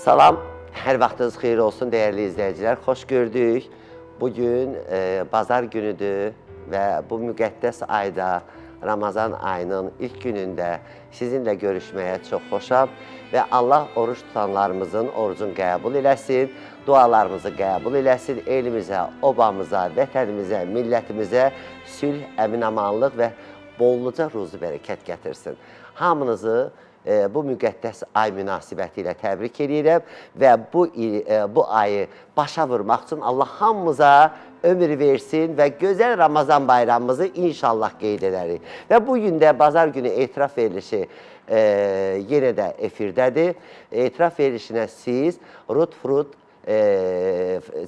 Salam, hər vaxtınız xeyir olsun dəyərli izləyicilər. Xoş gördük. Bugün bazar günüdür və bu müqəddəs ayda, Ramazan ayının ilk günündə sizinlə görüşməyə çox xoşam və Allah oruç tutanlarımızın orucunu qəbul eləsin, dualarımızı qəbul eləsin, elimizə, obamıza, vətənimizə, millətimizə sülh, əmin-amanlıq və bolluca ruzi bərəkət gətirsin. Hamınızı bu müqəddəs ay münasibəti ilə təbrik edirəm və bu ayı başa vurmaq üçün Allah hamımıza ömür versin və gözəl Ramazan bayramımızı inşallah qeyd edərik. Və bugün də bazar günü etiraf verilişi yenə də efirdədir. Etiraf verilişinə siz Rut Fruit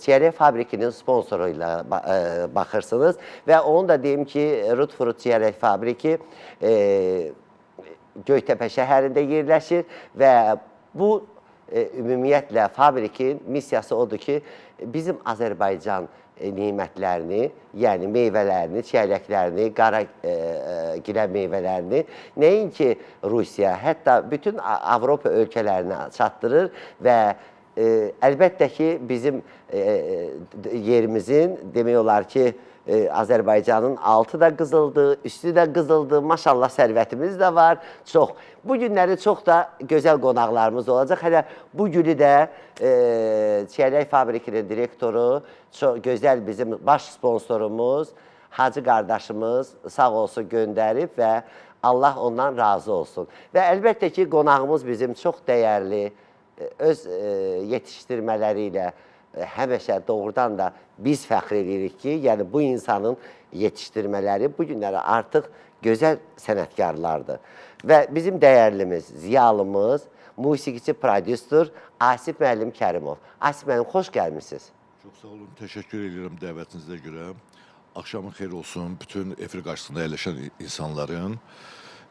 çiyələk fabrikinin sponsoru ilə baxırsınız və onu da deyim ki, Rut Fruit çiyələk fabriki Göytəpə şəhərində yerləşir və bu ümumiyyətlə fabrikin missiyası odur ki, bizim Azərbaycan nimətlərini, yəni meyvələrini, çiyələklərini, qara gilə meyvələrini nəinki Rusiya, hətta bütün Avropa ölkələrinə çatdırır və əlbəttə ki, bizim yerimizin demək olar ki, Azərbaycanın altı da qızıldır, üstü də qızıldır, maşallah sərvətimiz də var, çox. Bu günləri çox da gözəl qonaqlarımız olacaq. Hələ bu günü də çiyələk fabrikinin direktoru, çox gözəl bizim baş sponsorumuz, Hacı qardaşımız sağ olsun göndərib və Allah ondan razı olsun. Və əlbəttə ki, qonağımız bizim çox dəyərli, öz yetişdirmələri ilə həmişə doğrudan da biz fəxr edirik ki, yəni bu insanın yetişdirmələri bu günləri artıq gözəl sənətkarlardır. Və bizim dəyərlimiz, ziyalımız, musiqiçi, prodüser Asif müəllim Kərimov. Asif müəllim, xoş gəlmişsiniz. Çox sağ olun, təşəkkür edirəm dəvətinizə görə. Axşamın xeyir olsun bütün efir qarşısında əyləşən insanların.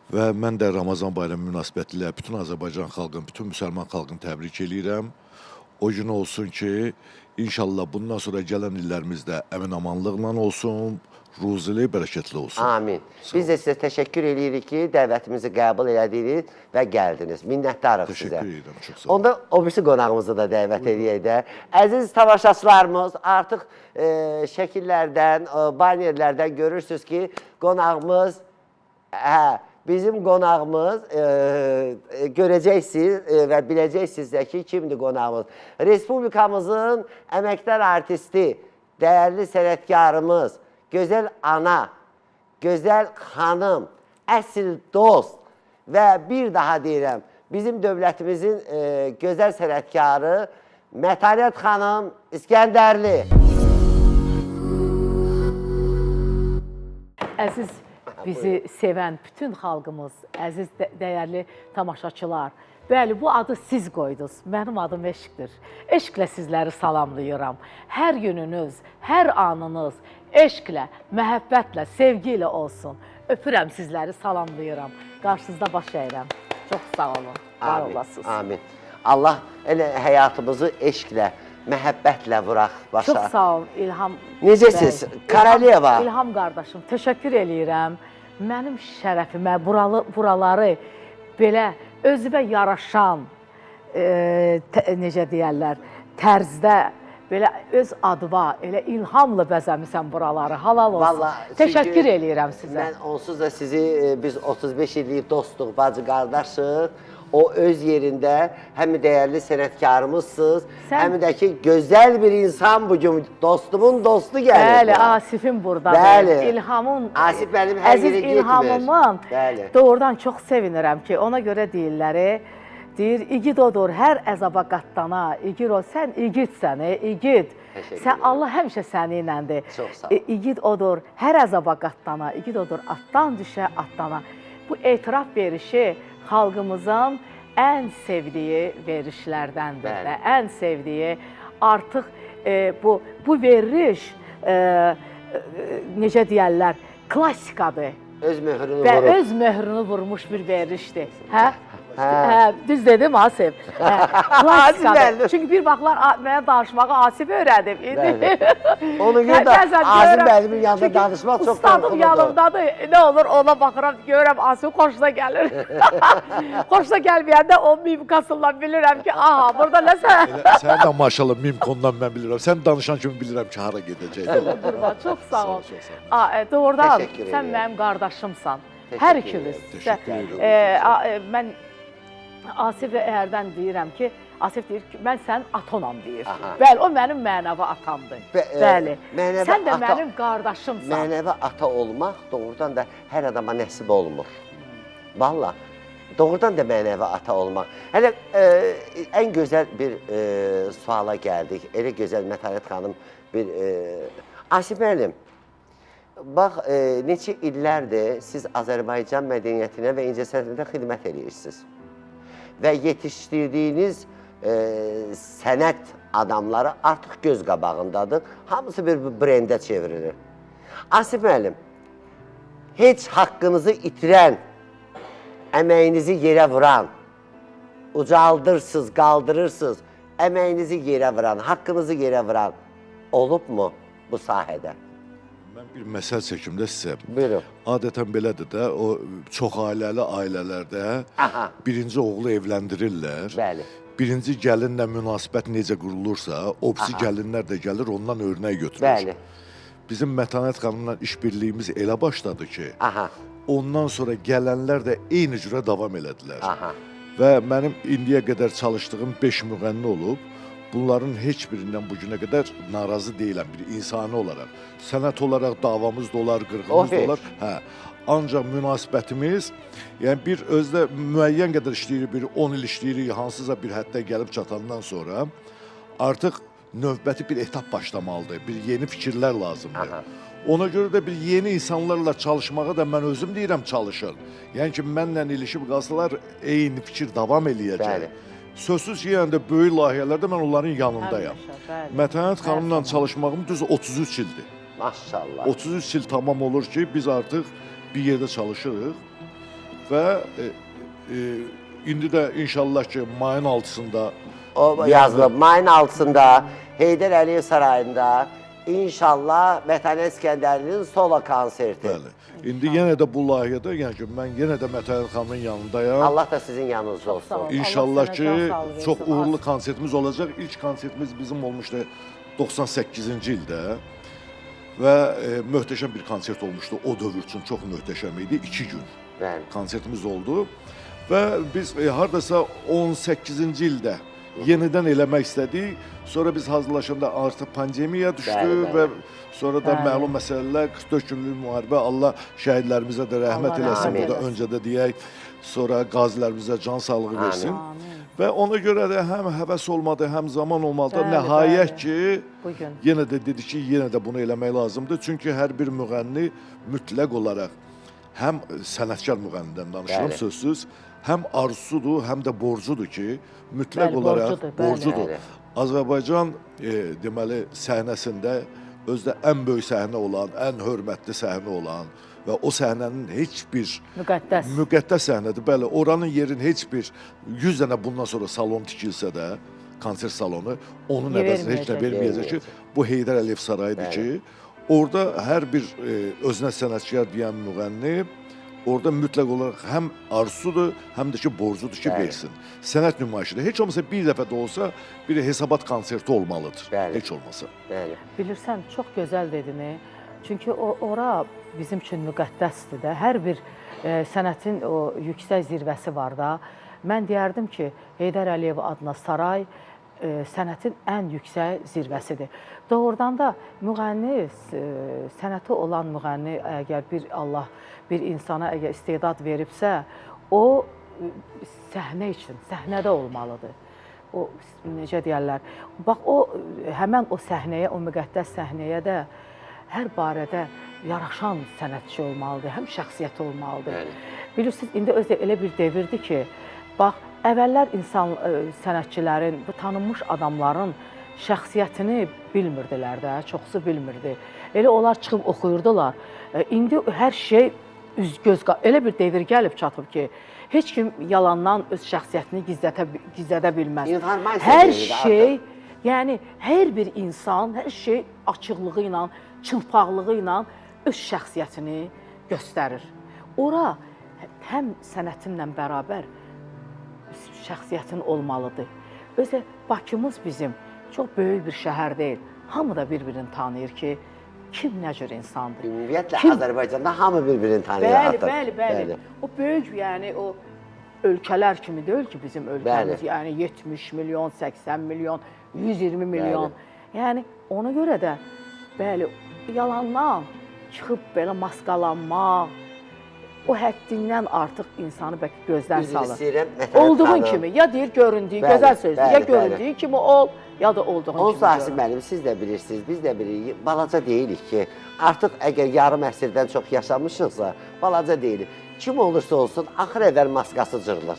Və mən də Ramazan bayramı münasibətilə bütün Azərbaycan xalqını, bütün müsəlman xalqını təbrik edirəm. O gün olsun ki, inşallah bundan sonra gələn illərimizdə əmin-amanlıqla olsun, ruzili, bərəkətli olsun. Amin. Biz də sizə təşəkkür edirik ki, dəvətimizi qəbul elədiniz və gəldiniz. Minnətdarıq sizə. Təşəkkür edirəm, çox sağ olun. Onda o birisi qonağımızı da dəvət edək də. Əziz tamaşaçılarımız, artıq şəkillərdən, banerlərdən görürsünüz ki, qonağımız, bizim qonağımız, görəcəksiniz və biləcəksiniz də ki, kimdir qonağımız? Respublikamızın əməkdar artisti, dəyərli sənətkarımız, gözəl ana, gözəl xanım, əsl dost və bir daha deyirəm, bizim dövlətimizin gözəl sənətkarı Mətanət xanım İskəndərli. Əziz bizi sevən bütün xalqımız, əziz dəyərli tamaşaçılar, bəli, bu adı siz qoydunuz, mənim adım Eşqdir. Eşqlə sizləri salamlayıram. Hər gününüz, hər anınız eşqlə, məhəbbətlə, sevgi ilə olsun. Öpürəm sizləri, salamlayıram. Qarşınızda baş əyirəm. Çox sağ olun, var olasınız. Amin. Allah elə həyatımızı eşqlə, məhəbbətlə vuraq başa. Çox sağ olun, İlham. Necəsiz? Karaliyeva. İlham qardaşım, təşəkkür eləyirəm. Mənim şərəfimə, buraları belə özümə yaraşan, necə deyərlər, tərzdə, belə öz adıma, elə ilhamla bəzəmisən buraları, halal olsun. Təşəkkür eləyirəm sizə. Mən onsuz da sizi, biz 35 illik dostuq, bacı qardaşıq. O öz yerində həm dəyərli sənətkarımızsınız, həm də ki, gözəl bir insan bugün dostumun dostu gəlir. Bəli, Asifim buradadır. Bəli. İlhamın, Asif mənim hər yerə getmir. Əziz İlhamımın doğrudan çox sevinirəm ki, ona görə deyirləri, deyir, igid odur, hər əzaba qatlana, igid o, sən igidsən, igid. Sən, Allah həmişə səni iləndir. Çox sağ ol. İgid odur, hər əzaba qatlana, igid odur, atdan düşə, atlana. Bu etiraf verişi xalqımızın ən sevdiyi verişlərdəndir və ən sevdiyi artıq bu veriş, necə deyərlər, klassikadır. Öz möhrünü və vurur. öz möhrünü vurmuş bir verişdir. Hə? Düz dedim Asif. Asif Klassikadır. müəllim. Çünki bir vaxtlar mənə danışmağı Asif öyrədib. Ona görə də Bəzən Azim görürəm, müəllimin yanında çünki danışmaq çox ustadım qorxuludur. yanımdadır. Nə olur ona baxıram, görürəm Asif xoşuna gəlir. Xoşuna gəlməyəndə o mimikasından bilirəm ki, aha, burada nəsə. Sən də maşallah mimkondan mən bilirəm. Sən danışan kimi bilirəm ki, hara gedəcək. Durma, çox sağ ol. Çox sağ ol. Doğrudan Təşəkkür sən edirəm. mənim qardaşımsan. Təşəkkür Hər edirəm. ikiniz. Təşəkkür edirəm. Mən Asif hərdən deyirəm ki, Asif deyir ki, mən sənin atonam deyir. Aha. Bəli, o mənim mənəvi atamdır. Bəli. Mənəvi Sən də ata- mənim qardaşımsan. Mənəvi ata olmaq doğrudan da hər adama nəsib olmur. Valla, doğrudan da mənəvi ata olmaq. Hələ ən gözəl bir suala gəldik. Elə gözəl Mətanət xanım bir... Asif müəllim, bax, neçə illərdir siz Azərbaycan mədəniyyətinə və incəsənətə xidmət edirsiniz. Və yetişdirdiyiniz sənət adamları artıq göz qabağındadır. Hamısı bir brendə çevrilir. Asif müəllim, heç haqqınızı itirən, əməyinizi yerə vuran, ucaldırsınız, qaldırırsınız, əməyinizi yerə vuran, haqqınızı yerə vuran olubmu bu sahədə? Mən bir məsəl çəkim də sizə. Buyurun. Adətən belədir də, o çox ailəli ailələrdə Aha. birinci oğlu evləndirirlər. Bəli. Birinci gəlinlə münasibət necə qurulursa, o birisi gəlinlər də gəlir, ondan örnək götürür. Bəli. Bizim Mətanət xanımla işbirliyimiz elə başladı ki, Aha. ondan sonra gələnlər də eyni cürə davam elədilər. Aha. Və mənim indiyə qədər çalışdığım 5 müğənni olub. Bunların heç birindən bu günə qədər narazı deyiləm bir insani olaraq. Sənət olaraq davamız da olar, qırğımız da olar. Hə. Ancaq münasibətimiz, yəni bir özdə müəyyən qədər işləyirik, bir 10 il işləyirik, hansısa bir həddə gəlib çatandan sonra artıq növbəti bir etap başlamalıdır, bir yeni fikirlər lazımdır. Aha. Ona görə də bir yeni insanlarla çalışmağa da mən özüm deyirəm çalışın. Yəni ki, mənlə ilişib qalsalar eyni fikir davam eləyəcək. Bəli. Sözsüz ki, yəni də böyük layihələrdə mən onların yanındayım. Həmişə, bəli. Mətanət xanımla Hər zaman. çalışmağım düz 33 ildir. Maşallah. 33 il tamam olur ki, biz artıq bir yerdə çalışırıq və indi də inşallah ki, mayın 6-sında O yazılıb, mayın 6-sında Heydər Əliyev Sarayında inşallah Mətanət İskəndərlinin solo konserti. Bəli. İndi yenə də bu layihədə, yəni ki, mən yenə də Mətanət xanımın yanındayam. Allah da sizin yanınızda Çox sağ olsun. ol. İnşallah Allah ki, sənə can sağlığı çox versin. uğurlu konsertimiz olacaq. İlk konsertimiz bizim olmuşdu 98-ci ildə və möhtəşəm bir konsert olmuşdu. O dövr üçün çox möhtəşəm idi. 2 gün Bəli. konsertimiz oldu və biz hardasa 18-ci ildə yenidən eləmək istədik. Sonra biz hazırlaşanda artıq pandemiya düşdü Bəli, bəli. və sonra da Bəli. məlum məsələlər, 44 günlük müharibə, Allah şəhidlərimizə də rəhmət Allah eləsin. rəhmət Burada eləsin. öncə də deyək, sonra qazilərimizə can sağlığı versin. Amin. Və ona görə də həm həvəs olmadı, həm zaman olmadı. Bəli, Nəhayət bəli. ki, Bugün. yenə də dedi ki, yenə də bunu eləmək lazımdır. Çünki hər bir müğənni mütləq olaraq həm sənətkar müğənnidən danışıram Bəli. sözsüz, həm arzusudur, həm də borcudur ki, mütləq Bəli, olaraq borcudur, bəli. borcudur. Bəli. Azərbaycan deməli səhnəsində özdə ən böyük səhnə olan, ən hörmətli səhnə olan və o səhnənin heç bir müqəddəs səhnədir. Bəli, oranın yerin heç bir 100 dənə bundan sonra salon tikilsə də, konsert salonu, onun əvəzinə heç nə verməyəcək ki, bu Heydər Əliyev Sarayıdır ki, orada hər bir özünə sənətkar deyən müğənni orada mütləq olaraq həm arzusudur, həm də ki, borcudur ki, Bəli. versin. Sənət nümayişidir. Heç olmasa bir dəfə də olsa bir hesabat konserti olmalıdır. Bəli. Heç olmasa. Bəli. Bilirsən, çox gözəl dedin. Çünki ora bizim üçün müqəddəsdir də. Hər bir sənətin o yüksək zirvəsi var da. Mən deyərdim ki, Heydər Əliyev adına saray sənətin ən yüksək zirvəsidir. Doğrudan da müğənni, sənəti olan müğənni əgər Allah bir insana əgər istedad veribsə, o səhnə üçün, səhnədə olmalıdır. O, necə deyərlər, bax həmən o səhnəyə, o müqəddəs səhnəyə də hər barədə yaraşan sənətçi olmalıdır, həm şəxsiyyəti olmalıdır. Bilirsiniz, indi özü elə bir devirdir ki, bax, əvvəllər sənətçilərin, bu tanınmış adamların şəxsiyyətini bilmirdilər də, çoxsu bilmirdi. Elə onlar çıxıb oxuyurdular. İndi hər şey elə bir devir gəlib çatıb ki, heç kim yalandan öz şəxsiyyətini gizlədə bilməz. İnformasiya Hər devridir şey, yəni hər bir insan hər şey açıqlığı ilə, çılpaqlığı ilə öz şəxsiyyətini göstərir. Ora həm sənətinlə bərabər şəxsiyyətin olmalıdır. Özə Bakımız bizim çox böyük bir şəhər deyil. Hamı da bir-birini tanıyır ki, kim nə cür insandır. Ümumiyyətlə Azərbaycanda hamı bir-birini tanıyır artıq. Bəli. O böyük, yəni o ölkələr kimi deyil ki bizim ölkəmiz. Yəni 70 milyon, 80 milyon, 120 milyon. Yəni ona görə də bəli, yalandan çıxıb belə maskalanmaq, o həddindən artıq insanı bəlkə gözdən salır. Olduğun kimi, ya deyir göründüyü, gözəl sözdür, ya göründüyü kimi ol, ya da olduğun kimi Onsuz Asif müəllim, siz də bilirsiniz, biz də bilirik, balaca deyilik ki, artıq əgər yarım əsrdən çox yaşamışıqsa, balaca deyilik. Kim olursa olsun, axır əvvəl maskası cırılır.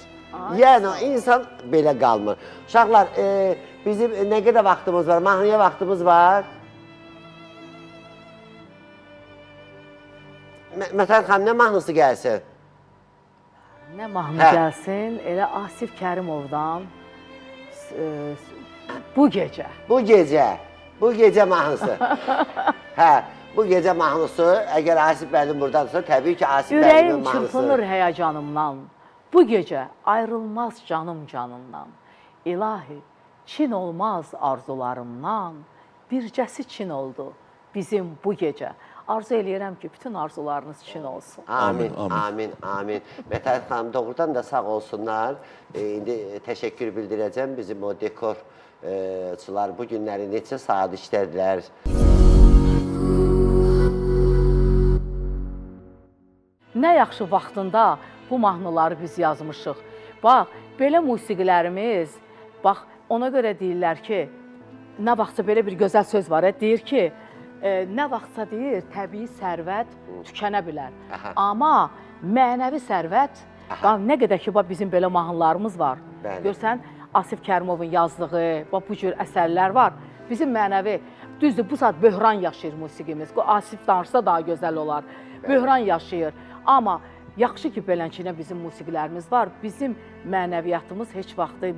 Yəni, insan belə qalmır. Uşaqlar, bizim nə qədər vaxtımız var, mahnıya vaxtımız var. Məsələn, xanım, nə mahnısı gəlsin? Nə mahnı gəlsin, elə Asif Kərimovdan bu gecə. Bu gecə mahnısı. Hə, bu gecə mahnısı, əgər Asif müəllim buradadırsa, təbii ki, Asif müəllimin mahnısı. Ürəyim çırpınır həyəcanımdan, bu gecə ayrılmaz canım canımdan. İlahi, Çin olmaz arzularımdan, bircəsi Çin oldu bizim bu gecə. Arzu eləyirəm ki, bütün arzularınız Çin olsun. Amin. Mətəl xanım, doğrudan da sağ olsunlar. İndi təşəkkür bildirəcəm bizim o dekorçular bu günləri neçə saat işlədilər. Nə yaxşı vaxtında bu mahnıları biz yazmışıq. Bax, belə musiqilərimiz, bax, ona görə deyirlər ki, nə vaxtsa belə bir gözəl söz var, deyir ki, nə vaxtsa deyir, təbii sərvət tükənə bilər. Amma mənəvi sərvət, nə qədər ki, bizim belə mahnılarımız var. Görsən, Asif Kərimovun yazdığı, bu cür əsərlər var. Bizim mənəvi, düzdür, bu saat böhran yaşayır musiqimiz. Asif danışsa daha gözəl olar. Böhran yaşayır. Amma yaxşı ki, belənçinə bizim musiqilərimiz var. Bizim mənəviyyatımız heç vaxtı,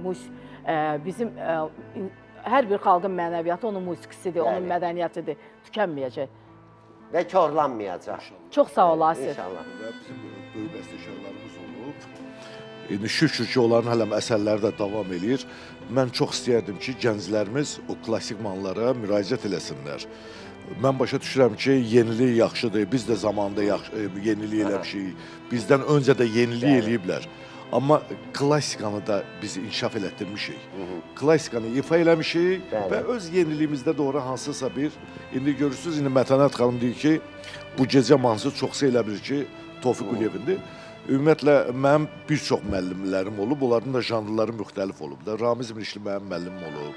bizim hər bir xalqın mənəviyyatı onun musiqisidir, onun mədəniyyətidir, tükənməyəcək. Və korlanmayacaq. Çox sağ ol, Asif. İnşallah. Və bizim böyük bəstəkarlarımız olub. İndi şükür ki, onların hələm əsərləri də davam edir. Mən çox istəyərdim ki, gənclərimiz o klassik mahnılara müraciət eləsinlər. Mən başa düşürəm ki, yenilik yaxşıdır, biz də zamanında yenilik eləmişik, bizdən öncə də yenilik eləyiblər. Amma klassikanı da biz inkişaf elətdirmişik. Klassikanı ifa eləmişik və öz yeniliyimizdə doğru hansısa bir, indi görürsünüz, indi Mətanət xanım deyir ki, bu gecə mahnısı çoxsa elə bilir ki, Tofiq Quliyevindir. Ümumiyyətlə, mənim bir çox müəllimlərim olub, onların da janrları müxtəlif olub da. Ramiz Mirişli mənim müəllimim olub.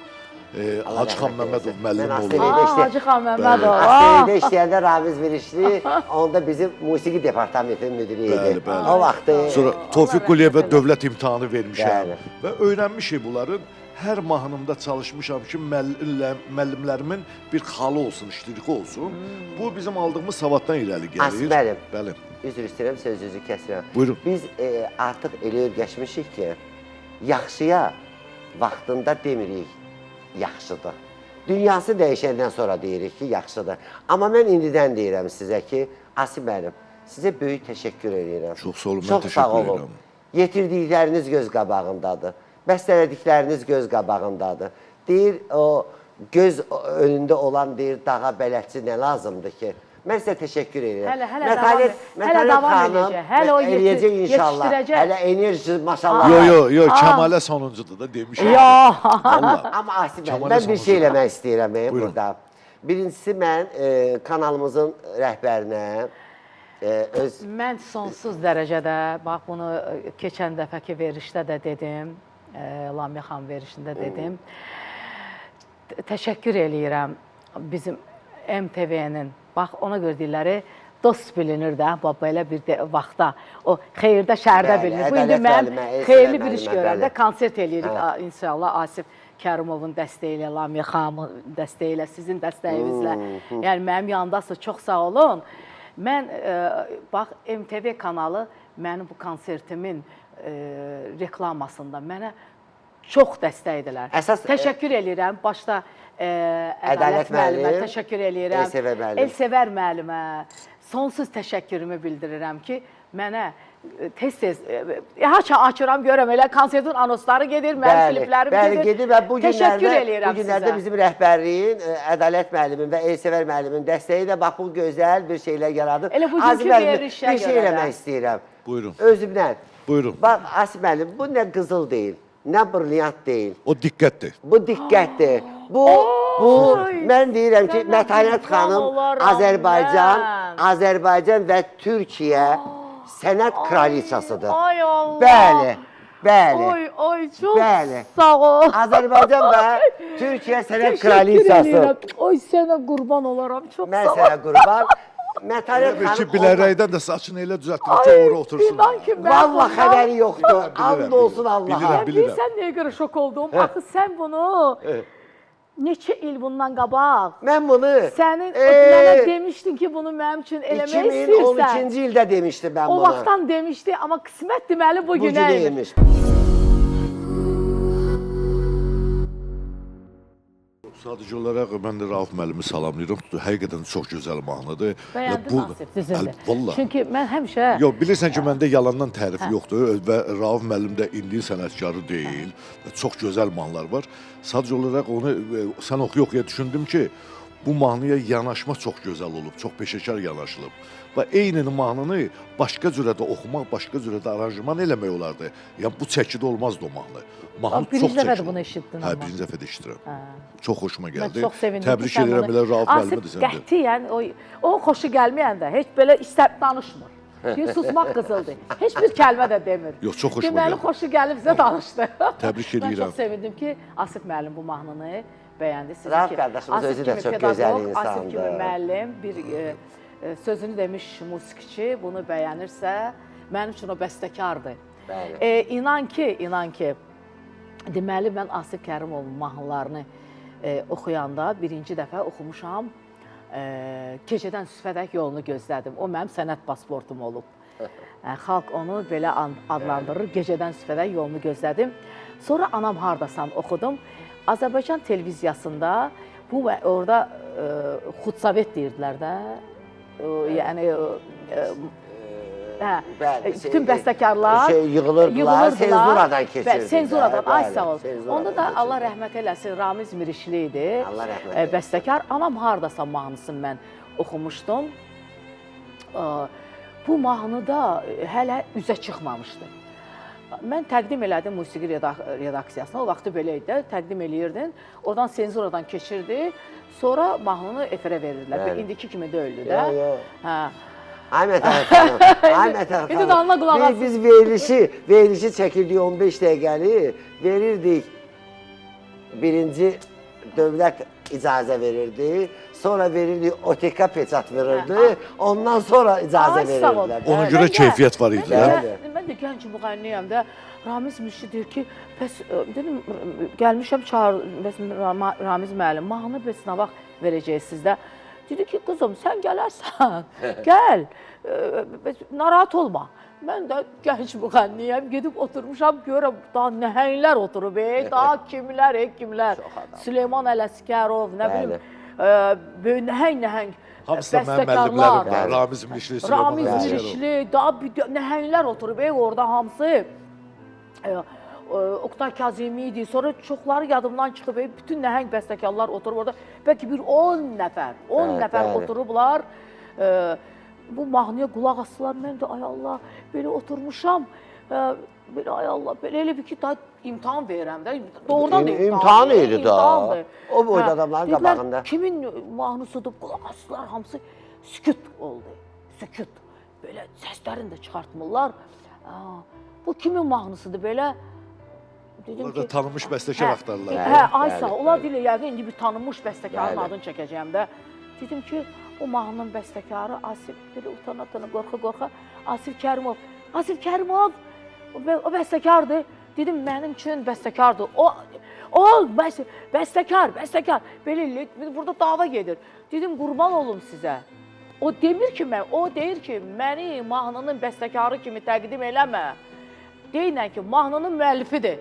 Hacı xan Məmmədov müəllim olub. Hacı xan Məmmədov. Asteriyədə işləyəndə Ramiz Mirişli, onda bizim musiqi departamentinin müdürü idi. O vaxtı... Sonra Tofiq Quliyevə dövlət imtahanı vermişəm və öyrənmişik bunların. Hər mahnımda çalışmışam ki, müəllimlərimin bir xalı olsun, iştiriki olsun. Bu bizim aldığımız savaddan irəli gəlir. Asif müəllim, Bəli. üzr istəyirəm, sözünüzü kəsirəm. Buyurun. Biz artıq elə öyrəşmişik ki, yaxşıya vaxtında demirik, yaxşıdır. Dünyası dəyişəndən sonra deyirik ki, yaxşıdır. Amma mən indidən deyirəm sizə ki, Asif müəllim, sizə böyük təşəkkür edirəm. Çox sağ olun, mən təşəkkür edirəm. Yetirdikləriniz göz qabağındadır. Bəstələdikləriniz göz qabağındadır. Deyir, o göz önündə olan deyir, dağa bələdçi nə lazımdır ki? Mən sizə təşəkkür edirəm. Hələ davam edəcək. Hələ o yetişdirəcək. Hələ enerji maşallah. Yox, Kəmalə sonuncudur da demişəm. Amma Asif bəy, mən bir şey eləmək istəyirəm burada. Birincisi, mən kanalımızın rəhbərinə Mən sonsuz dərəcədə, bax bunu keçən dəfəki verişdə də dedim, Lamia xan verişində dedim, təşəkkür eləyirəm bizim MTV-nin, bax ona görə deyirləri, dost bilinir də, belə bir vaxtda, o xeyirdə, şərdə bilinir. Bu, indi mən xeyirli bir iş görəndə konsert eləyirik, inşallah, Asif Kərimovun dəstəyi ilə, Lamia xanımın dəstəyi ilə, sizin dəstəyinizlə. Yəni, mənim yanındasınız, çox sağ olun. Mən, bax, MTV kanalı mənim bu konsertimin reklamasında mənə çox dəstəkdilər. Təşəkkür edirəm. Başda Ədalət müəllimə təşəkkür edirəm. Elsevər müəllimə sonsuz təşəkkürümü bildirirəm ki, mənə tez-tez, açıram, görəm, elə konsertin anonsları gedir, mənim kliplərim gedir. Bəli, gedir və bu günlərdə bizim rəhbərliyin, Ədalət müəllimin və Elsevər müəllimin dəstəyi də bax bu gözəl bir şeylər yaradır. Elə bugünkü verilişə görə də. Bir şey eləmək istəyirəm. Buyurun. Özümdən. Buyurun. Bax, Asif müəllim, bu nə qızıl deyil, nə brilyant deyil. O diqqətdir. Bu diqqətdir. Bu, mən deyirəm ki, Mətanət xanım Azərbaycan və Türkiyə sənət kraliçasıdır. Ay Allah! Bəli, bəli. Ay, çox Bəli. sağ ol. Azərbaycan və Türkiyə sənət kraliçası. Ay, sənə qurban olaram, çox Mən sağ ol. sənə qurban. Mətanət Bir ki, xanım... bilərəkdən də saçını elə düzəltdir ki, ora otursun. İnan ki, mən Valla xəbəri yoxdur. And olsun Allaha. Bilirəm. Bilsən nəyə görə şok oldum? Axı sən bunu neçə il bundan qabaq Mən bunu... mənə demişdin ki, bunu mənim üçün eləmək istəyirsən. 2012-ci ildə demişdim mən O bunu. vaxtdan demişdi, amma qismət deməli bu Bu günə günəymiş. Sadəcə olaraq mən də Rauf müəllimi salamlayıram. Həqiqətən çox gözəl mahnıdır. Bəyəndin Asif, düzündür. Vallahi. Çünki mən həmişə... Yox, bilirsən ki, məndə yalandan tərif yoxdur və Rauf müəllim də indi sənətkarı deyil. Çox gözəl mahnılar var. Sadəcə olaraq onu sən oxuya-oxuya düşündüm ki, bu mahnıya yanaşma çox gözəl olub, çox peşəkar yanaşılıb. Və eyni mahnını başqa cürə də oxumaq, başqa cürə də aranjman eləmək olardı. Yəni bu çəkidə olmazdı o mahnı. Mahnı çox Birinci dəfə çəkilir. də bunu eşitdin Hə, amma. birinci dəfə də eşidirəm. Çox xoşuma gəldi. Mən çox sevindim Təbrik ki, sən edirəm elə Rauf müəllimi Asif desəndə. qətiyyən o xoşu gəlməyəndə heç belə istər danışmır. Bir susmaq qızıldır. Heç bir kəlmə də demir. Yox, çox xoşuma Deməli, gəldi. xoşu gəlibsə danışdı. Təbrik Mən edirəm. çox sevindim ki, Asif müəllim bu mahnını bəyəndi. Rauf qardaşımız özü də çox gözəl insandır. Asif kimi müəllim bir sözünü demiş musiqiçi bunu bəyənirsə, mənim üçün o bəstəkardır. İnan ki, deməli mən Asif Kərimovun mahnılarını oxuyanda birinci dəfə oxumuşam. Gecədən süfədək yolunu gözlədim. O mənim sənət pasportum olub. Xalq onu belə adlandırır. Gecədən süfədək yolunu gözlədim. Sonra Anam hardasan oxudum. Azərbaycan televiziyasında orada xudsavet deyirdilər də. Yəni bütün bəstəkarlar yığılırdılar, senzuradan keçirdilər. Senzuradan, ay sağ ol. Onda da Allah rəhmət eləsin, Ramiz Mirişli idi, bəstəkar. Anam hardasan mahnısını mən oxumuşdum. Bu mahnıda hələ üzə çıxmamışdı. Mən təqdim elədim musiqi redaksiyasına, o vaxtı belə idi, təqdim eləyirdin, oradan senzuradan keçirdi, sonra mahnını efirə verirdilər. İndiki kimi deyildi də. Ay Mətanət xanım, biz verilişi çəkirdik 15 dəqiqəli, verirdik, birinci dövlət icazə verirdi, sonra verirdik OTK peçat verirdi, ondan sonra icazə verirdilər. Ona görə keyfiyyət var idi. Mən də gənc müğənniyəm də, Ramiz Mirişli deyir ki, bəs dedim, gəlmişəm Ramiz müəllim, mahnı bəs nə vaxt verəcəksiniz də. Dedi ki, qızım, sən gələrsən, gəl, narahat olma. Mən də gənc müğənniyəm, gedib oturmuşam, görəm, daha nəhənglər oturub, daha kimlər. Süleyman Ələskərov, nə bilim, nəhəng hamısı da mənim müəllimlərim var, Ramiz Mirişli, Süleyman Ələskərov. Daha nəhənglər oturub, orada hamısı. Oktay Kazimi idi, sonra çoxları yadımdan çıxıb, bütün nəhəng bəstəkarlar oturub orada. Bəlkə bir 10 nəfər oturublar. Bu mahnıya qulaq astılar, mən də ay Allah, belə oturmuşam. Belə ay Allah, belə elə bir ki, daha imtahan verirəm də. Doğrudan da imtahan idi da. O boyda adamların qabağında. Kimin mahnısıdır, qulaq astılar, hamısı sükut oldu. Sükut. Belə səslərini də çıxartmırlar. Bu kimin mahnısıdır belə? Onlar da tanınmış bəstəkar axtarırlar. Hə, ay sağ, onlar deyirlər, yəqin indi bir tanınmış bəstəkarın adını çəkəcəyəm də. Dedim ki, o mahnının bəstəkarı Asif, belə utana-utana, qorxa-qorxa, Asif Kərimov. Asif Kərimov, o bəstəkardır. Dedim, mənim üçün bəstəkardır. O, bəstəkar. Belə, burada dava gedir. Dedim, qurban olum sizə. O deyir ki, məni mahnının bəstəkarı kimi təqdim eləmə. Deyinən ki, mahnının müəllifidir.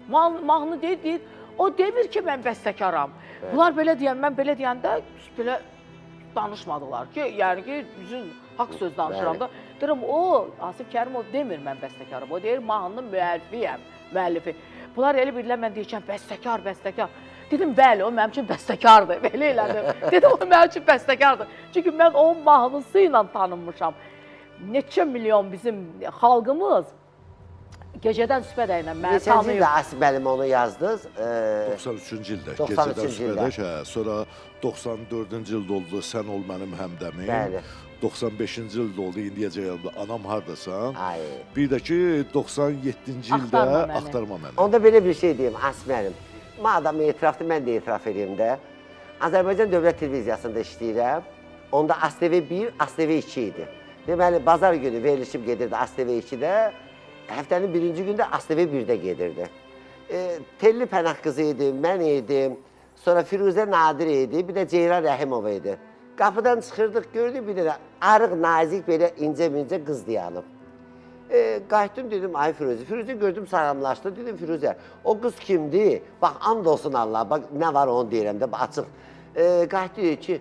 Mahnı deyir, o demir ki, mən bəstəkaram. Bunlar belə deyən, mən belə deyəndə belə danışmadılar ki, yəni ki, bizim haqq söz danışıram da. Deyirəm, Asif Kərimov demir mən bəstəkarım, o deyir, mahnının müəllifi. Bunlar elə bilirlər, mən deyəcəm, bəstəkar. Dedim, bəli, o mənim üçün bəstəkardır, belə elədim. Dedim, o mənim üçün bəstəkardır. Çünki mən onun mahnısı ilə tanınmışam. Neçə milyon bizim xalqımız gecədən sübhədəylə məni tanıyır. Neçənci ildə Asif müəllim onu yazdınız? 93-cü ildə, 93-cü gecədən sübhədək, sonra 94-cü ildə oldu Sən ol mənim həmdəmim. Bəli. 95-ci ildə oldu, indiyəcək Anam hardasan. Ay. Bir də ki, 97-ci ildə Axtarma məni. Onda belə bir şey deyim, Asif müəllim. Madam etirafdır, mən də etiraf edeyim də. Azərbaycan Dövlət Televiziyasında işləyirəm. Onda ASTV 1, ASTV 2 idi. Deməli, bazar günü verilişim gedirdi ASTV 2-də. Həftənin birinci gündə ASTV 1-də gedirdi. Telli Pənah qızı idi, mən idim. Sonra Firuzə Nadir idi, bir də Ceyran Rəhimova idi. Qapıdan çıxırdıq, gördük bir də arıq, nazik, belə incə-mincə qız dayanıb. Qayıtdım, dedim, ay Firuzə. Firuzə gördüm, salamlaşdı. Dedim, Firuzə, o qız kimdir? Bax, and olsun Allah, bax, nə var onu deyirəm də, açıq. Qayıtdı, dedi ki,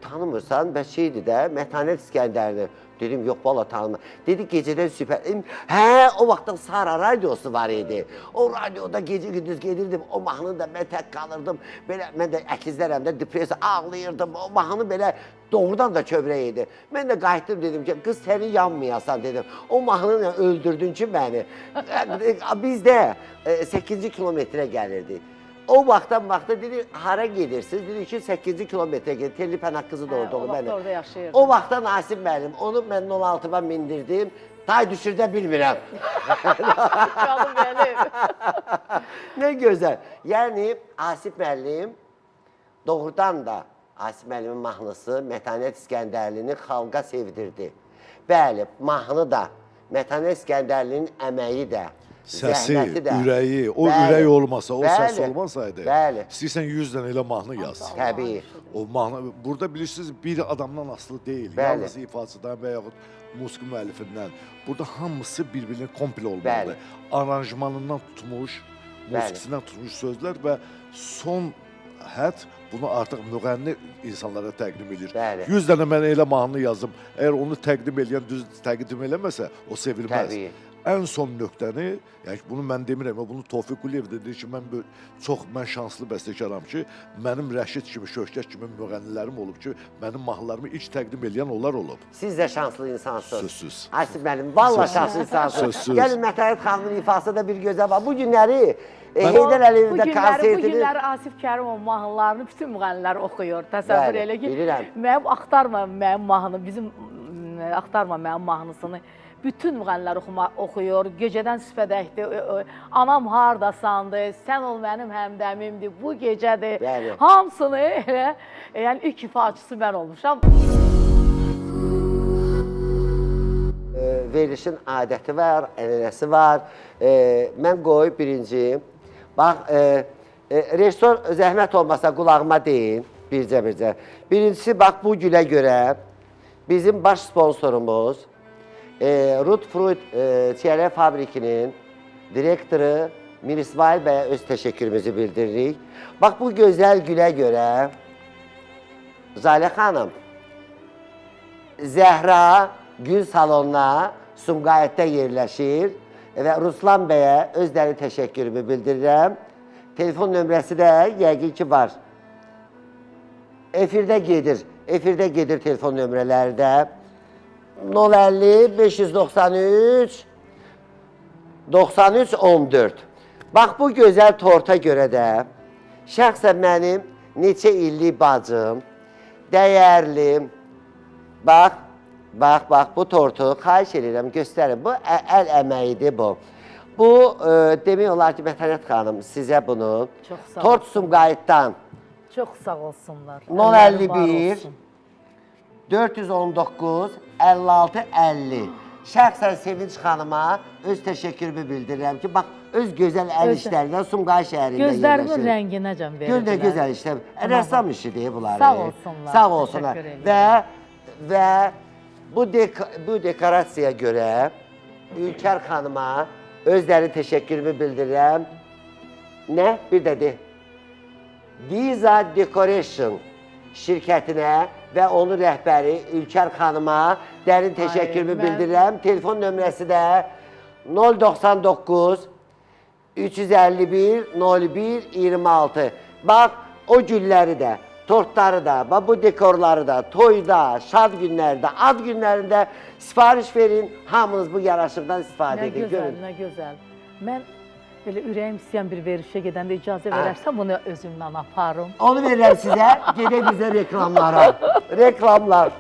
tanımırsan, bəs şeydir də, Mətanət İskəndərini. Dedim, yox, valla tanımır. Dedi, gecədən süper. Hə, o vaxtdan Sara radiosu var idi. O radioda gecə-gündüz gedirdim, o mahnını da mən tək qalırdım. Belə, mən də əkizlərəmdə depresiya ağlayırdım, o mahnı belə doğrudan da kövrək idi. Mən də qayıtdım, dedim ki, qız səni yanmayasan, dedim. O mahnını öldürdün ki, məni. Biz də 8-ci kilometrə gəlirdik. O vaxtdan dedi, hara gedirsiniz? Dedi ki, 8-ci kilometrə gedir. Telli Pənah qızı da orada oldu mənim. Orada yaşayırdı. O vaxtdan Asif müəllim, onu mən 16-ma mindirdim. Tay düşürdə bilmirəm. Canım mənim. Nə gözəl. Yəni, Asif müəllim doğrudan da Asif müəllimin mahnısı Mətanət İskəndərlini xalqa sevdirdi. Bəli, mahnı da, Mətanət İskəndərlinin əməyi də, Səsi, zəhməti də. ürəyi, o ürək olmasa, o səs olmasaydı, istəyirsən 100 dənə elə mahnı yaz. Təbii. O mahnı, burada bilirsiniz, bir adamdan asılı deyil, yalnız ifaçıdan və yaxud musiqi müəllifindən. Burada hamısı bir-birinin komple olmalıdır. Aranjmanından tutmuş, musiqisindən tutmuş sözlər və son hədd bunu artıq müğənni insanlara təqdim edir. 100 dənə mən elə mahnı yazdım, əgər onu təqdim edən düz təqdim eləməsə, o sevilməz. Təbii. Ən son nöqtəni, yəni bunu mən demirəm, bunu Tofiq Quliyev dedi ki, mən şanslı bəstəkaram ki, mənim Rəşid kimi, Şövkət kimi müğənnilərim olub ki, mənim mahnılarımı ilk təqdim edən onlar olub. Siz də şanslı insansınız. Sözsüz. Asif müəllim, valla şanslı insansınız. Sözsüz. Gəlin Mətanət xanımın ifasında da bir gözəl var. Bu günləri Heydər Əliyevdə konsertini... Bu günləri Asif Kərimov mahnılarını bütün müğənnilər oxuyur. Təsəvvür elə ki, mənim Axtarma mənim mahnı, bizim Axtarma mənim mahnısını bütün müğənnilər oxuyur, gecədən sübhədəkdir, anam hardasandır, sən ol mənim həmdəmimdir, bu gecədir. Hamısını elə, yəni ilk ifaçısı mən olmuşam. Verilişin adəti var, ənənəsi var. Mən qoy birinci, bax, rejissor zəhmət olmasa qulağıma deyin, bircə. Birincisi, bax, bu gülə görə bizim baş sponsorumuz, Rut Fruit çiyələk fabrikinin direktoru Mir İsmail bəyə öz təşəkkürümüzü bildiririk. Bax, bu gözəl gülə görə Zalə xanım Zəhra Gül salonuna Sumqayıtda yerləşir və Ruslan bəyə öz dərin təşəkkürümü bildirirəm. Telefon nömrəsi də yəqin ki var. Efirdə gedir telefon nömrələri də. 050 593 93 14. Bax, bu gözəl torta görə də şəxsən mənim neçə illik bacım, dəyərlim, bax, bu tortu xahiş edirəm, göstərin. Bu əl əməyidir bu. Bu, demək olar ki, Mətanət xanım, sizə bunu Tort Sumqayıtdan çox sağ olsunlar. 051 419 56 50. Şəxsən Sevinç xanıma öz təşəkkürümü bildirirəm ki, bax, öz gözəl əl işlərindən Sumqayıt şəhərində yerləşir. Gözlərimin rənginəcəm verirlər. Gör də gözəl işlər. Rəssam işidir bunları. Sağ olsunlar. Sağ olsunlar. Və və bu dekorasiyaya görə Ülker xanıma özləri təşəkkürümü bildirirəm. Nə? Bir də de. Diza Decoration şirkətinə və onun rəhbəri Ülker xanıma dərin təşəkkürümü bildirirəm. Telefon nömrəsi də 099 351 01 26. Bax, o gülləri də, tortları da, bu dekorları da, toyda, şad günlərdə, ad günlərində sifariş verin. Hamınız bu yaraşıqdan istifadə edin. Nə gözəl, nə gözəl. Mən belə ürəyim istəyən bir verişə gedəndə icazə verərsən, bunu özümlə aparım. Onu verirəm sizə, gedək bizə reklamlara. Reklamlar.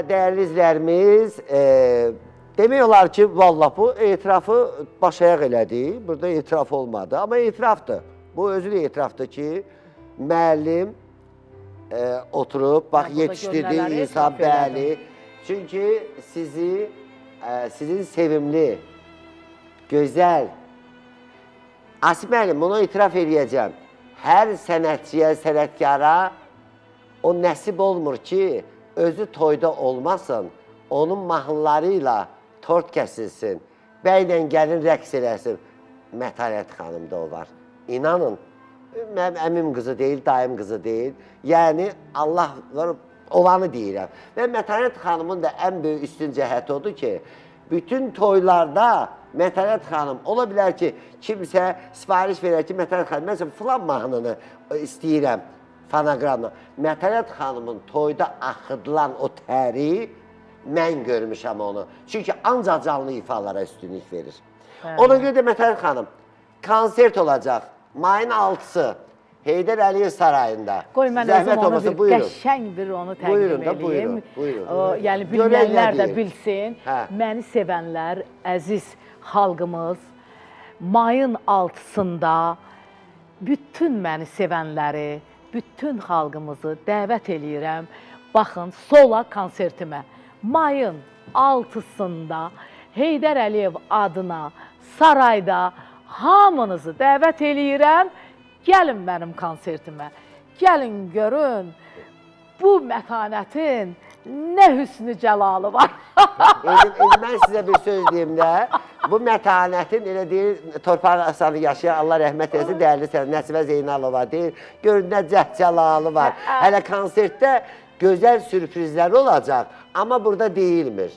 Dəyərli izləyərimiz, demək olar ki, vallah bu etirafı baş ayaq elədi. Burada etiraf olmadı, amma etirafdır. Bu özü də etirafdır ki, müəllim oturub, bax, yetişdirdiyi insan, bəli. Çünki sizin sevimli, gözəl, Asif müəllim, bunu etiraf edəcəm. Hər sənətçiyə, sənətkara o nəsib olmur ki, özü toyda olmasın, onun mahnılarıyla tort kəsilsin, bəylə gəlin rəqs eləsin. Mətanət xanımda o var. İnanın, mənim əmim qızı deyil, dayım qızı deyil. Yəni, Allah olanı deyirəm. Və Mətanət xanımın da ən böyük üstün cəhəti odur ki, bütün toylarda Mətanət xanım, ola bilər ki, kimsə sifariş verər ki, Mətanət xanım, məsələn, filan mahnını istəyirəm, fonoqramla. Mətanət xanımın toyda axıdılan o təri, mən görmüşəm onu. Çünki ancaq canlı ifalara üstünlük verir. Ona görə də Mətanət xanım, konsert olacaq, mayın 6-sı, Heydər Əliyev Sarayında. Qoy mən özüm onu bir qəşəng bir onu təqdim edeyim. Yəni, bilməyənlər də bilsin, məni sevənlər, əziz xalqımız, mayın 6-sında bütün məni sevənləri, bütün xalqımızı dəvət eləyirəm. Baxın, Sola konsertimə. Mayın 6-sında Heydər Əliyev adına sarayda hamınızı dəvət eləyirəm. Gəlin mənim konsertimə. Gəlin görün, bu mətanətin nə hüsnü cəlalı var. Mən sizə bir söz deyim də, bu mətanətin, elə deyir, torpaq asanı yaşayan, Allah rəhmət eləsin, dəyərli sənət, Nəsibə Zeynalova deyir, görün nə cəlalı var. Hələ konsertdə gözəl sürprizlər olacaq, amma burada deyilmir.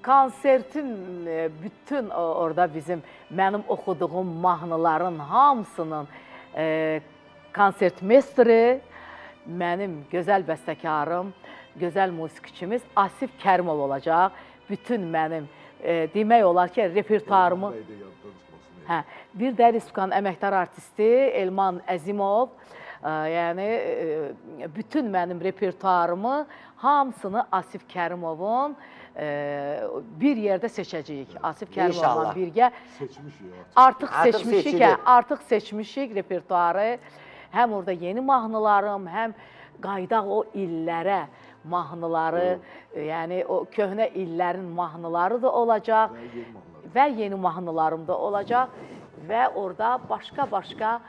Konsertin bütün orada bizim, mənim oxuduğum mahnıların hamısının konsertmestri, mənim gözəl bəstəkarım, gözəl musiqiçimiz Asif Kərimov olacaq. Bütün mənim, demək olar ki, repertuarımı... Bir də Respublikanın əməkdar artisti Elman Əzimov, yəni bütün mənim repertuarımı, hamısını Asif Kərimovun bir yerdə seçəcəyik. Asif Kərimovla birgə artıq seçmişik repertuarı. Həm orada yeni mahnılarım, həm qaydaq o illərə mahnıları, yəni o köhnə illərin mahnıları da olacaq və yeni mahnılarım da olacaq və orada başqa-başqa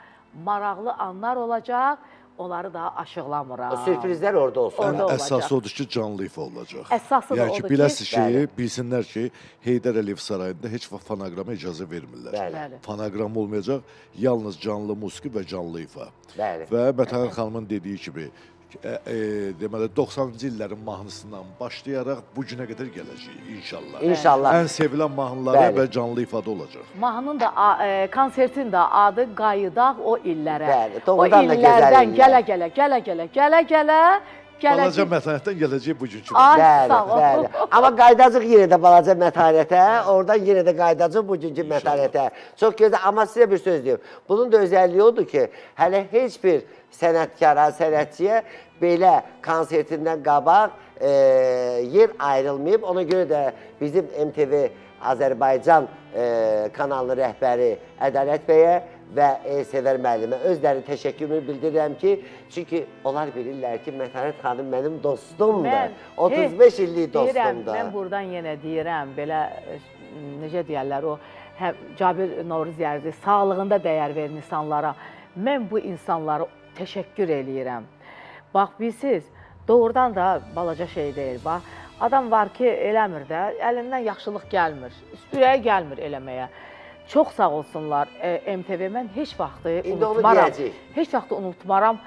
maraqlı anlar olacaq. Onları da aşıqlamıram. Sürprizlər orada olsun. Əsas odur ki, canlı ifa olacaq. Əsası da odur ki, biləsiz ki, bilsinlər ki, Heydər Əliyev Sarayında heç vaxt fonoqrama icazə vermirlər. Fonoqram olmayacaq, yalnız canlı musiqi və canlı ifa. Və Mətanət xanımın dediyi kimi, deməli 90-cı illərin mahnısından başlayaraq bu günə qədər gələcəyik inşallah. İnşallah. Ən sevilən mahnıları və canlı ifada olacaq. Mahnının da, konsertin də adı Qayıdaq o illərə. O illərdən gələ-gələ, Balaca mətanətdən gələcək bugünkü. Bəli. Amma qaydacıq yenə də balaca mətanətə, oradan yenə də qaydacıq bugünkü mətanətə. Çox gözəl, amma sizə bir söz deyim. Bunun da özəlliyi odur ki, hələ heç bir sənətkara, sənətçiyə belə konsertindən qabaq yer ayrılmayıb. Ona görə də bizim MTV Azərbaycan kanalının rəhbəri Ədalət bəyə və Elsəvər müəllimə özləri təşəkkürümü bildirirəm ki, çünki onlar bilirlər ki, Mətanət xanım mənim dostumdur. 35 illik dostumdur. Mən buradan yenə deyirəm, belə necə deyərlər, o Cabir Novruzərdi sağlığında dəyər verin insanlara. Mən bu insanlara təşəkkür eləyirəm. Bax, bilirsiniz, doğrudan da balaca şey deyil, bax. Adam var ki, eləmir də, əlindən yaxşılıq gəlmir, ürəyə gəlmir eləməyə. Çox sağ olsunlar MTV, mən heç vaxtı unutmaram. Heç vaxtı unutmaram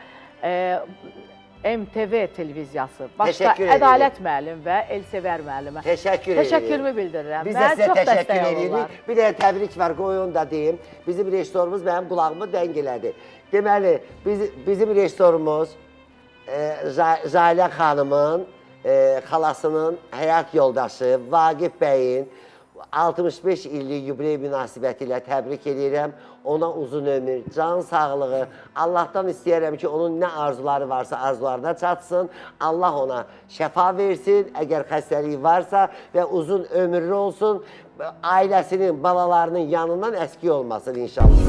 MTV televiziyası, başqa Ədalət müəllim və Elsəvər müəllimə. Təşəkkürümü bildirirəm. Biz də sizə təşəkkür edirik. Bir də təbrik var, qoy onu da deyim. Bizim rejissorumuz mənim qulağımı dəng elədi. Deməli, bizim rejissorumuz Zalə xanımın xalasının həyat yoldaşı Vaqif bəyin 65 illik yubiley münasibəti ilə təbrik edirəm. Ona uzun ömür, can sağlığı, Allahdan istəyərəm ki, onun nə arzuları varsa arzularına çatsın. Allah ona şəfa versin, əgər xəstəliyi varsa və uzun ömürlü olsun, ailəsinin, balalarının yanından əski olmasın inşallah.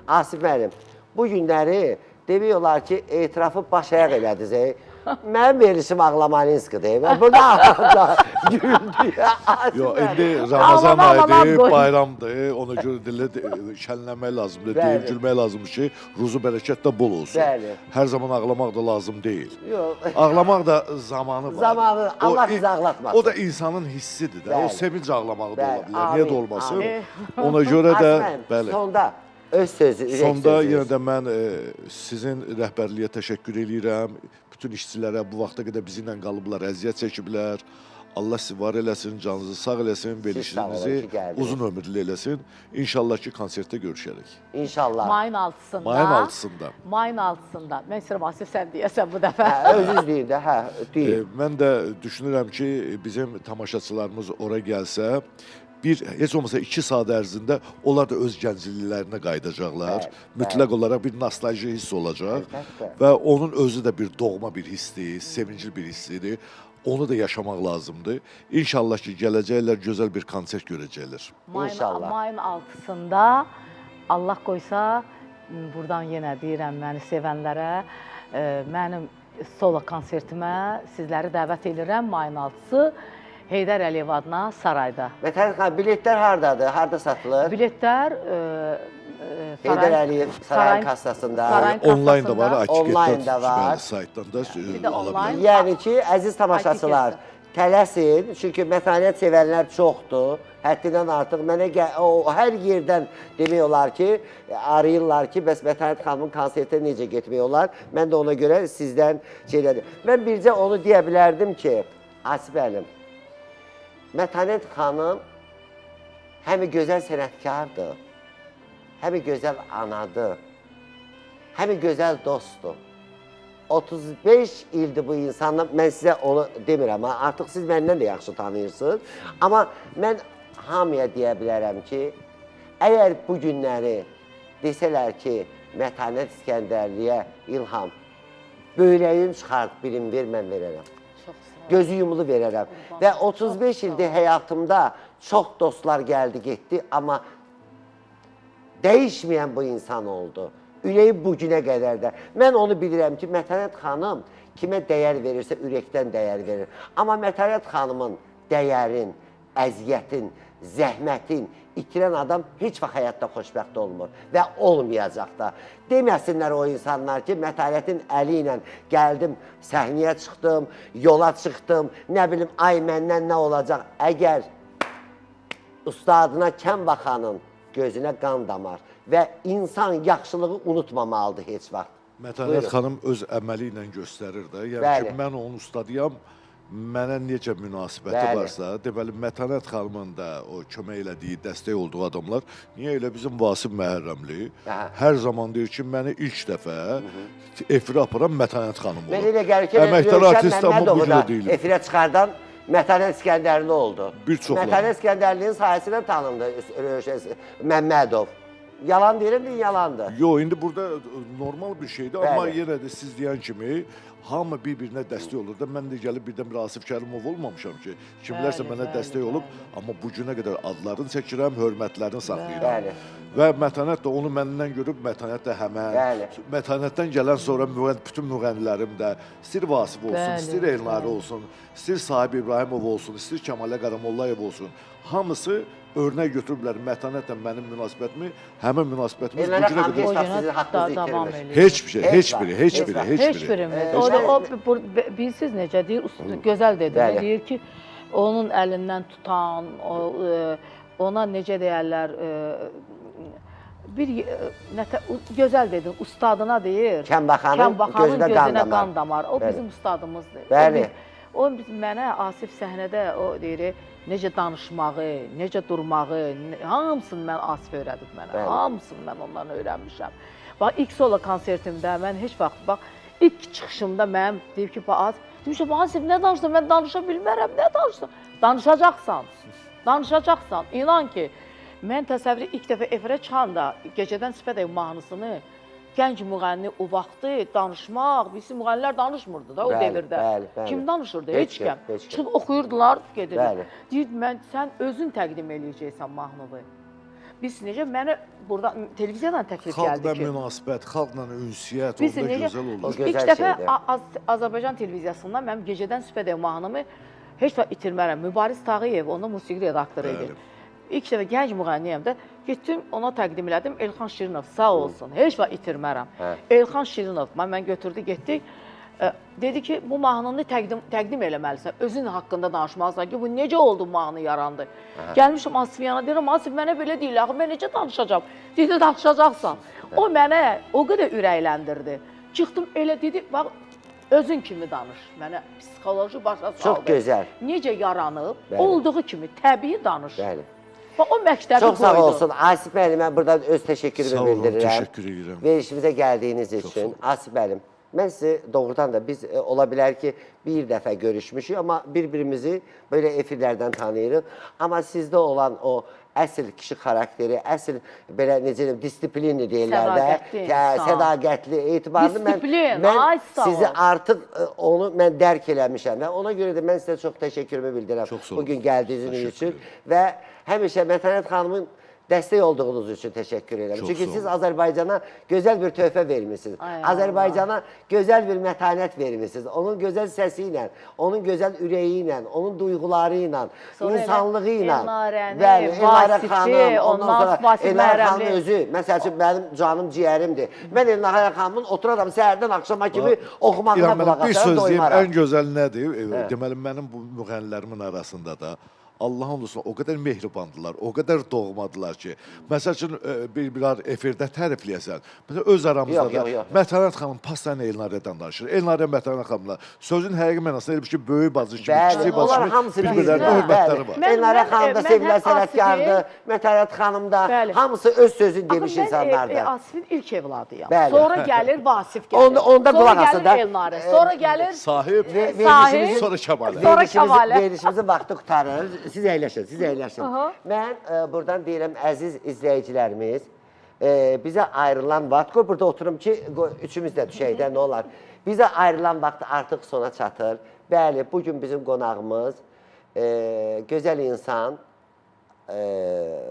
Asif müəllim, bu günləri demək olar ki, etirafı baş ayaq elədiniz. Mənim verilişim Ağlamalinskidir. Və burada ağlamda güldü. Yox, indi Ramazan ayıdır, bayramdır. Ona görə dilə şənləmək lazımdır, deyib gülmək lazımdır ki, ruzu bərəkət də bol olsun. Hər zaman ağlamaq da lazım deyil. Ağlamaq da zamanı var. Zamanı, Allah bizi ağlatmasın. O da insanın hissidir də, o sevinç ağlamağı da ola bilər, niyə də olmasın. Ona görə də, bəli. Sonda öz sözü, ürək sözü. Sonda yenə də mən sizin rəhbərliyə təşəkkür edirəm. Bütün işçilərə bu vaxta qədər bizimlə qalıblar, əziyyət çəkiblər. Allah sizi var eləsin, canınızı sağ eləsin, verilişinizi uzun ömürlü eləsin. İnşallah ki, konsertdə görüşərik. İnşallah. Mayın 6-sında. Mayın 6-sında. Mayın 6-sında. Mən istəyirəm, Asif, sən deyəsən bu dəfə. Özünüz deyin də, deyin. Mən də düşünürəm ki, bizim tamaşaçılarımız ora gəlsə, heç olmasa 2 saat ərzində onlar da öz gəncliklərinə qayıdacaqlar. Mütləq olaraq bir nostalji hiss olacaq və onun özü də bir doğma bir hissdir, sevincli bir hissidir. Onu da yaşamaq lazımdır. İnşallah ki, gələcəklər, gözəl bir konsert görəcəklər. İnşallah. Mayın 6-sında Allah qoysa, buradan yenə deyirəm məni sevənlərə, mənim solo konsertimə sizləri dəvət edirəm mayın 6-sı. Heydər Əliyev adına Sarayda. Mətanət xanım, biletlər hardadır? Harda satılır? Biletlər Heydər Əliyev Sarayın kassasında. Onlayn da var, Onlayn da var. Saytdan da ala bilər. Yəni ki, əziz tamaşaçılar, tələsin, çünki mətanət sevənlər çoxdur. Həddindən artıq mənə hər yerdən demək olar ki, arayırlar ki, bəs Mətanət xanımın konsertə necə getmək olar? Mən də ona görə sizdən şeylədim. Mən bircə onu deyə bilərdim ki, Asif müəllim, Mətanət xanım həmi gözəl sənətkardır, həmi gözəl anadır, həmi gözəl dostdur. 35 ildir bu insanla, mən sizə onu demirəm, artıq siz məndən də yaxşı tanıyırsınız. Amma mən hamıya deyə bilərəm ki, əgər bu günləri desələr ki, Mətanət İskəndərliyə İlham, böyrəyim çıxart, bilim ver, mən verərəm. Gözü yumulu verərəm. Və 35 ildir həyatımda çox dostlar gəldi, getdi, amma dəyişməyən bu insan oldu. Ürəyi bu günə qədər də. Mən onu bilirəm ki, Mətanət xanım kimə dəyər verirsə, ürəkdən dəyər verir. Amma Mətanət xanımın dəyərin, əziyyətin, zəhmətin itirən adam heç vaxt həyatda xoşbəxt olmur və olmayacaq da. Deməsinlər o insanlar ki, Mətanətin əli ilə gəldim, səhnəyə çıxdım, yola çıxdım, nə bilim, ay məndən nə olacaq. Əgər ustadına kəm baxanın gözünə qan damar və insan yaxşılığı unutmamalıdır heç vaxt. Mətanət xanım öz əməli ilə göstərir də, yəni ki, mən onun ustadıyam. Mənə necə münasibəti varsa, deməli, Mətanət xanımın da o kömək elədiyi, dəstək olduğu adamlar, niyə elə bizim Vasif Məhərrəmli hər zaman deyir ki, məni ilk dəfə efirə aparan Mətanət xanım olur. Mən elə gəlir ki, Rövşən Məmmədovu da efirə çıxardan Mətanət İskəndərli oldu. Mətanət İskəndərlinin sayəsində tanındı Rövşən Məmmədov. Yalan deyirəm, din yalandır. Yo, indi burada normal bir şeydir, amma Bəli. yenə də siz deyən kimi hamı bir-birinə dəstək olur da. Mən də gəlib birdən bir Asif Kərimov olmamışam ki, kimlərsə Bəli, mənə bəli, dəstək olub, amma bu günə qədər adlarını çəkirəm, hörmətlərini saxlayıram. Bəli. Və Mətanət də onu məndən görüb, Mətanət də həmən. Bəli. Mətanətdən gələn sonra bütün müğənnilərim də, istir Vasif olsun, Bəli, istir Elnari olsun, istir Sahib İbrahimov olsun, istir Kəmalə Qaramollayev olsun. Hamısı örnək götürüblər Mətanətlə mənim münasibətimi, həmin münasibətimiz bu Elnara günə xanım qədər... heç vaxt sizin haqqınızı davam itirmir. edir. Heç bir şey, heç biri, heç biri, heç Heç biri. birimiz. Bilirsiniz necə deyir? Gözəl dedi. Bəli. Deyir ki, onun əlindən tutan, ona necə deyərlər, gözəl dedin, ustadına deyir. Kənbaxanın gözünə qan damar. O Bəli. bizim ustadımızdır. Bəli. O mənə Asif səhnədə o deyir, necə danışmağı, necə durmağı, hamısını mən Asif öyrədib mənə. Bəli. Hamısını mən ondan öyrənmişəm. Bax, ilk solo konsertimdə mən heç vaxt, bax, ilk çıxışımda mənim deyib ki, Asif, demişəm, Asif, nə danışdın? Mən danışa bilmərəm, nə danışdın? Danışacaqsan, danışacaqsan. İnan ki, mən təsəvvürü ilk dəfə efirə çıxanda Gecədən Sifədək mahnısını gənc müğənni o vaxtı danışmaq, bizim müğənnilər danışmırdı da o Bəli, devirdə. bəli, bəli. Kim danışırdı? Heç Heç kim, kim. heç kim. Çıxıb oxuyurdular, gedirdi. Bəli. Deyirdi, sən özün təqdim eləyəcəksən mahnını. Biz necə, mənə burada televiziyadan təklif gəldi Xalqla ki, münasibət, xalqla ünsiyyət Biz orada necə- gözəl O olur. gözəl İlk dəfə şeydir. Azərbaycan televiziyasından mənim Gecədən Sifədək mahnımı heç vaxt itirmərəm. Mübariz Tağıyev, onda musiqi redaktoru idi. İlk dəfə gənc müğənniyəm də, getdim ona təqdim elədim. Elxan Şirinov sağ olsun, heç vaxt itirmərəm. Hə. Elxan Şirinov mən götürdü, getdik. Dedi ki, bu mahnını təqdim eləməlisən, özün haqqında danışmalısan ki, bu necə oldu mahnı yarandı. Gəlmişim Asif yana, deyirəm, Asif mənə belə deyil, axı mən necə danışacağam? Dedi, danışacaqsan. O mənə o qədər ürəkləndirdi. Çıxdım elə dedi, bax, özün kimi danış. Mənə psixoloji başa saldı. Çox gözəl. Necə yaranıb, Bəli. olduğu kimi təbii danış. Bəli. Bax, o məktəbi Çox sağ qoydu. olsun. Asif müəllim, mən buradan öz təşəkkürümü Sağ olun, bildirirəm. təşəkkür edirəm. Verişimizə gəldiyiniz Çox sağ üçün. olun. Asif müəllim, mən sizi doğrudan da biz ola bilər ki, bir dəfə görüşmüşük, amma bir-birimizi belə efirlərdən tanıyırıq. Amma sizdə olan o əsl kişi xarakteri, əsl belə necə deyim, disiplinli deyirlər də, Sədaqətli insan. sədaqətli, etibarlı. Disiplin, mən ay sağ ol. sizi artıq onu mən dərk eləmişəm və ona görə də mən sizə çox təşəkkürümü bildirirəm. Çox sağ olun. Bugün gəldiyiniz Təşəkkür üçün ederim. və həmişə Mətanət xanımın dəstək olduğunuz üçün təşəkkür edirəm. Çox Çünki sağ siz olun. Azərbaycana gözəl bir töhfə vermisiniz. Ay Azərbaycana gözəl bir mətanət vermisiniz. Onun gözəl səsi ilə, onun gözəl ürəyi ilə, onun duyğuları ilə, Sonra insanlığı ilə. Elnarəni, Elnarə Vasifçi, xanım, ondan ondan sonra Vasif Elnarə xanım Məhrəmli. özü, məsəl üçün mənim canım ciyərimdir. Mən Elnarə xanımın oturaram səhərdən axşama kimi oxumağına İrəm qulaq müəllim, bir asarım, söz deyim, doymaram. ən gözəl nədir? Deməli, mənim bu müğənnilərimin arasında da Allahın olsun, o qədər mehribandılar, o qədər doğmadılar ki, məsəl üçün bir-birlər efirdə tərifləyəsən, məsələn, öz aramızda Yox, yox, yox. da Mətanət xanım pastan Elnarədən danışır, Elnarə Mətanət xanımla sözün həqiqi mənasında elə bir ki, böyük bacı kimi, Bəli, kiçik bacı onlar kimi hamısı bir-birlərinə bilir. hörmətləri var. Mən- Elnarə xanım da mən sevilən həm sənətkardır, Mətanət xanım da, Bəli. hamısı öz sözünü demiş Axı mən insanlardır. Asifin ilk evladıyam. Bəli. Sonra gəlir Vasif gəlir. Onda qulaq asın da. Sonra gəlir Elnarə. Sonra gəlir Sahib, Sahib. sonra Kəmalə. Sonra Kəmalə. Verilişimizin vaxtı qurtarır. Siz əyləşin, siz əyləşin. Aha. Mən buradan deyirəm, əziz izləyicilərimiz, bizə ayrılan vaxt, qoy burada oturum ki, üçümüz də düşək də, nə olar. Bizə ayrılan vaxt artıq sona çatır. Bəli, bugün bizim qonağımız gözəl insan,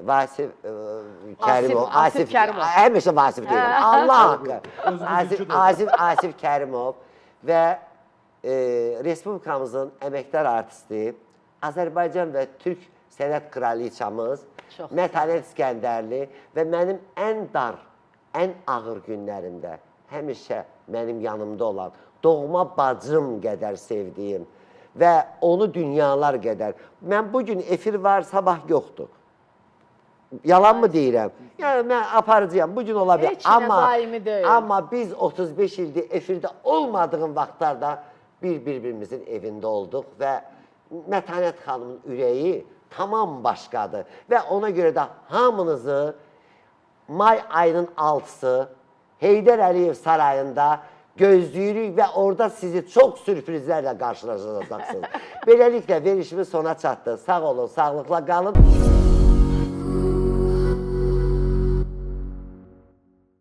Vasif Kərimov. Asif Kərimov. Həmişə Vasif deyirəm. Allah haqqı. Asif Kərimov və Respublikamızın əməkdar artisti, Azərbaycan və Türk sənət kraliçamız Çox Mətanət İskəndərli və mənim ən dar, ən ağır günlərimdə həmişə mənim yanımda olan, doğma bacım qədər sevdiyim və onu dünyalar qədər. Mən bugün efir var, sabah yoxdur. Yalan mı deyirəm? Yəni mən aparıcıyam, bugün ola bilər. Heç nə daimi deyil. Amma biz 35 ildir efirdə olmadığım vaxtlarda bir-birimizin evində olduq və Mətanət xanımın ürəyi tamam başqadır və ona görə də hamınızı may ayının 6-sı Heydər Əliyev sarayında gözləyirik və orada sizi çox sürprizlərlə qarşılaşacaqsınız. Beləliklə, verişimiz sona çatdı. Sağ olun, sağlıqla qalın.